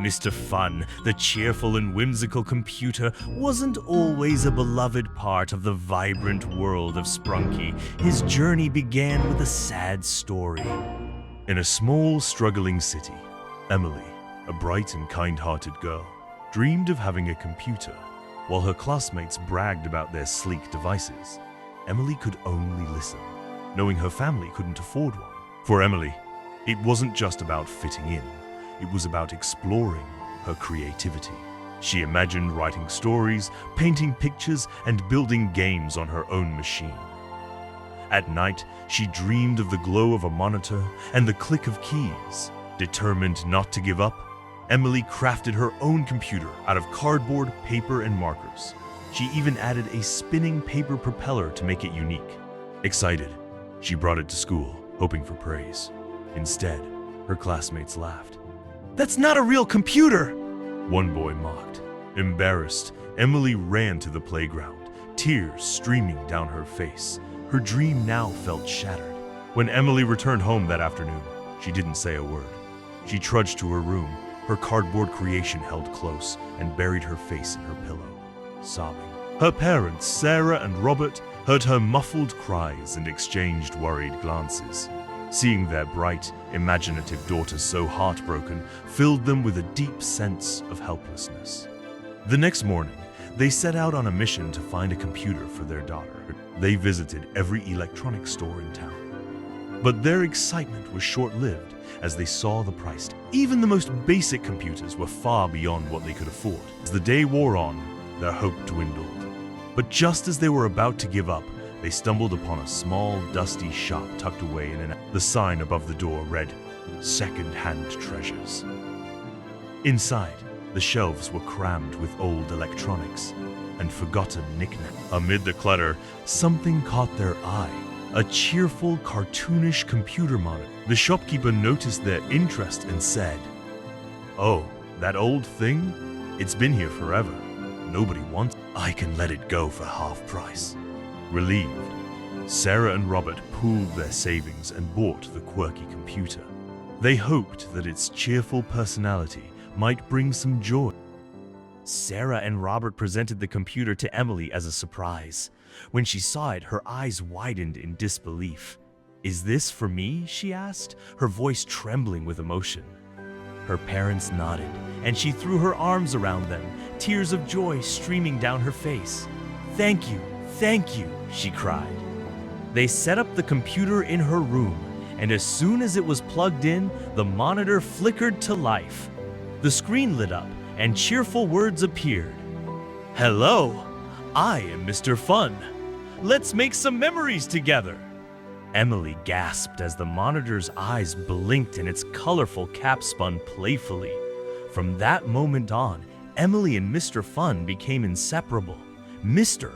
Mr. Fun, the cheerful and whimsical computer, wasn't always a beloved part of the vibrant world of Sprunki. His journey began with a sad story. In a small, struggling city, Emily, a bright and kind-hearted girl, dreamed of having a computer. While her classmates bragged about their sleek devices, Emily could only listen, knowing her family couldn't afford one. For Emily, it wasn't just about fitting in. It was about exploring her creativity. She imagined writing stories, painting pictures, and building games on her own machine. At night, she dreamed of the glow of a monitor and the click of keys. Determined not to give up, Emily crafted her own computer out of cardboard, paper, and markers. She even added a spinning paper propeller to make it unique. Excited, she brought it to school, hoping for praise. Instead, her classmates laughed. "That's not a real computer!" one boy mocked. Embarrassed, Emily ran to the playground, tears streaming down her face. Her dream now felt shattered. When Emily returned home that afternoon, she didn't say a word. She trudged to her room, her cardboard creation held close, and buried her face in her pillow, sobbing. Her parents, Sarah and Robert, heard her muffled cries and exchanged worried glances. Seeing their bright, imaginative daughter so heartbroken filled them with a deep sense of helplessness. The next morning, they set out on a mission to find a computer for their daughter. They visited every electronics store in town. But their excitement was short-lived as they saw the price. Even the most basic computers were far beyond what they could afford. As the day wore on, their hope dwindled. But just as they were about to give up, they stumbled upon a small, dusty shop tucked away in the sign above the door read, "Second-hand treasures." Inside, the shelves were crammed with old electronics and forgotten knickknacks. Amid the clutter, something caught their eye, a cheerful, cartoonish computer monitor. The shopkeeper noticed their interest and said, "Oh, that old thing? It's been here forever. Nobody wants it. I can let it go for half price." Relieved, Sarah and Robert pooled their savings and bought the quirky computer. They hoped that its cheerful personality might bring some joy. Sarah and Robert presented the computer to Emily as a surprise. When she saw it, her eyes widened in disbelief. "Is this for me?" she asked, her voice trembling with emotion. Her parents nodded, and she threw her arms around them, tears of joy streaming down her face. "Thank you," she cried. They set up the computer in her room, and as soon as it was plugged in, the monitor flickered to life. The screen lit up, and cheerful words appeared. "Hello, I am Mr. Fun. Let's make some memories together." Emily gasped as the monitor's eyes blinked and its colorful cap spun playfully. From that moment on, Emily and Mr. Fun became inseparable. Mr.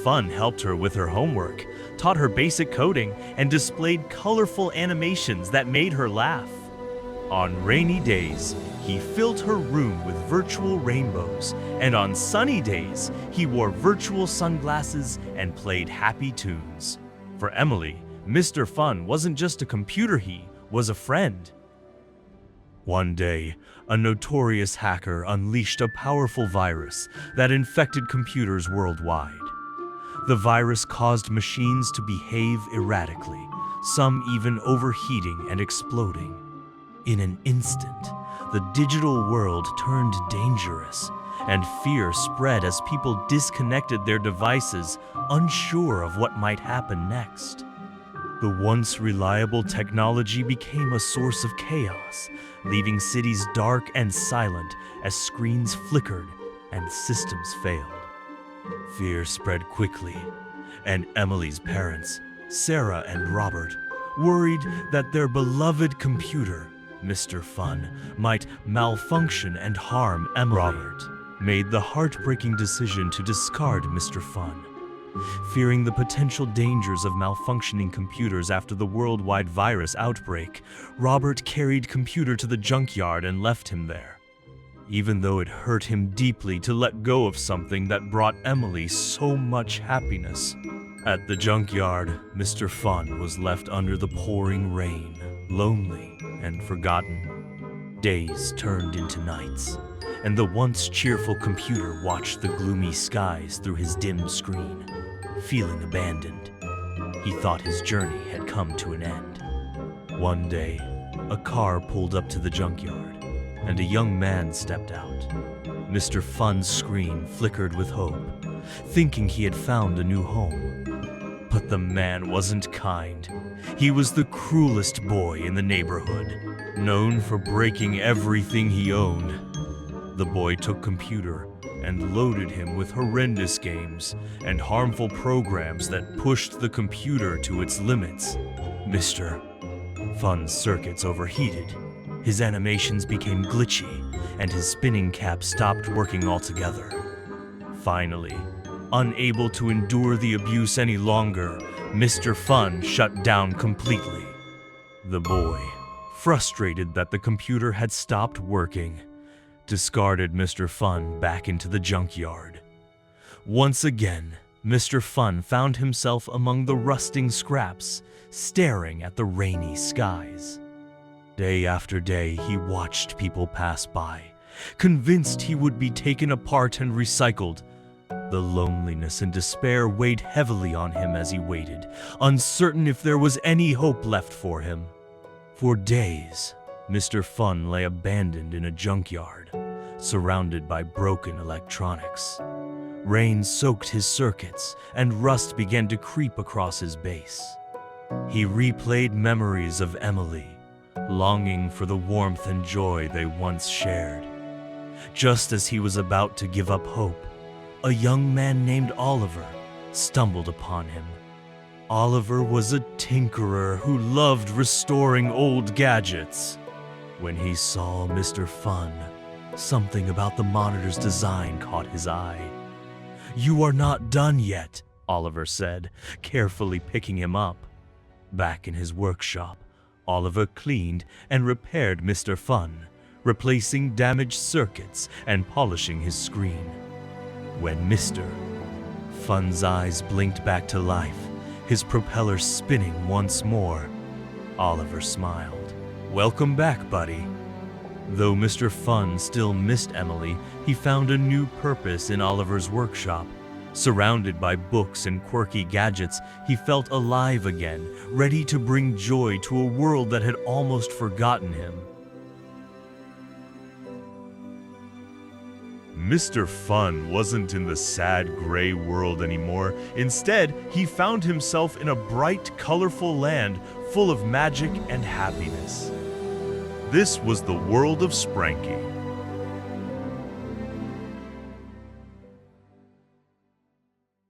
Fun helped her with her homework, taught her basic coding, and displayed colorful animations that made her laugh. On rainy days, he filled her room with virtual rainbows, and on sunny days, he wore virtual sunglasses and played happy tunes. For Emily, Mr. Fun wasn't just a computer, he was a friend. One day, a notorious hacker unleashed a powerful virus that infected computers worldwide. The virus caused machines to behave erratically, some even overheating and exploding. In an instant, the digital world turned dangerous, and fear spread as people disconnected their devices, unsure of what might happen next. The once reliable technology became a source of chaos, leaving cities dark and silent as screens flickered and systems failed. Fear spread quickly, and Emily's parents, Sarah and Robert, worried that their beloved computer, Mr. Fun, might malfunction and harm Emily. Robert made the heartbreaking decision to discard Mr. Fun. Fearing the potential dangers of malfunctioning computers after the worldwide virus outbreak, Robert carried computer to the junkyard and left him there. Even though it hurt him deeply to let go of something that brought Emily so much happiness. At the junkyard, Mr. Fun was left under the pouring rain, lonely and forgotten. Days turned into nights, and the once cheerful computer watched the gloomy skies through his dim screen, feeling abandoned. He thought his journey had come to an end. One day, a car pulled up to the junkyard, and a young man stepped out. Mr. Fun's screen flickered with hope, thinking he had found a new home. But the man wasn't kind. He was the cruelest boy in the neighborhood, known for breaking everything he owned. The boy took computer and loaded him with horrendous games and harmful programs that pushed the computer to its limits. Mr. Fun's circuits overheated, his animations became glitchy, and his spinning cap stopped working altogether. Finally, unable to endure the abuse any longer, Mr. Fun shut down completely. The boy, frustrated that the computer had stopped working, discarded Mr. Fun back into the junkyard. Once again, Mr. Fun found himself among the rusting scraps, staring at the rainy skies. Day after day, he watched people pass by, convinced he would be taken apart and recycled. The loneliness and despair weighed heavily on him as he waited, uncertain if there was any hope left for him. For days, Mr. Fun lay abandoned in a junkyard, surrounded by broken electronics. Rain soaked his circuits, and rust began to creep across his base. He replayed memories of Emily, longing for the warmth and joy they once shared. Just as he was about to give up hope, a young man named Oliver stumbled upon him. Oliver was a tinkerer who loved restoring old gadgets. When he saw Mr. Fun, something about the monitor's design caught his eye. "You are not done yet," Oliver said, carefully picking him up. Back in his workshop, Oliver cleaned and repaired Mr. Fun, replacing damaged circuits and polishing his screen. When Mr. Fun's eyes blinked back to life, his propeller spinning once more, Oliver smiled. "Welcome back, buddy." Though Mr. Fun still missed Emily, he found a new purpose in Oliver's workshop. Surrounded by books and quirky gadgets, he felt alive again, ready to bring joy to a world that had almost forgotten him. Mr. Fun wasn't in the sad, gray world anymore. Instead, he found himself in a bright, colorful land full of magic and happiness. This was the world of Sprunki.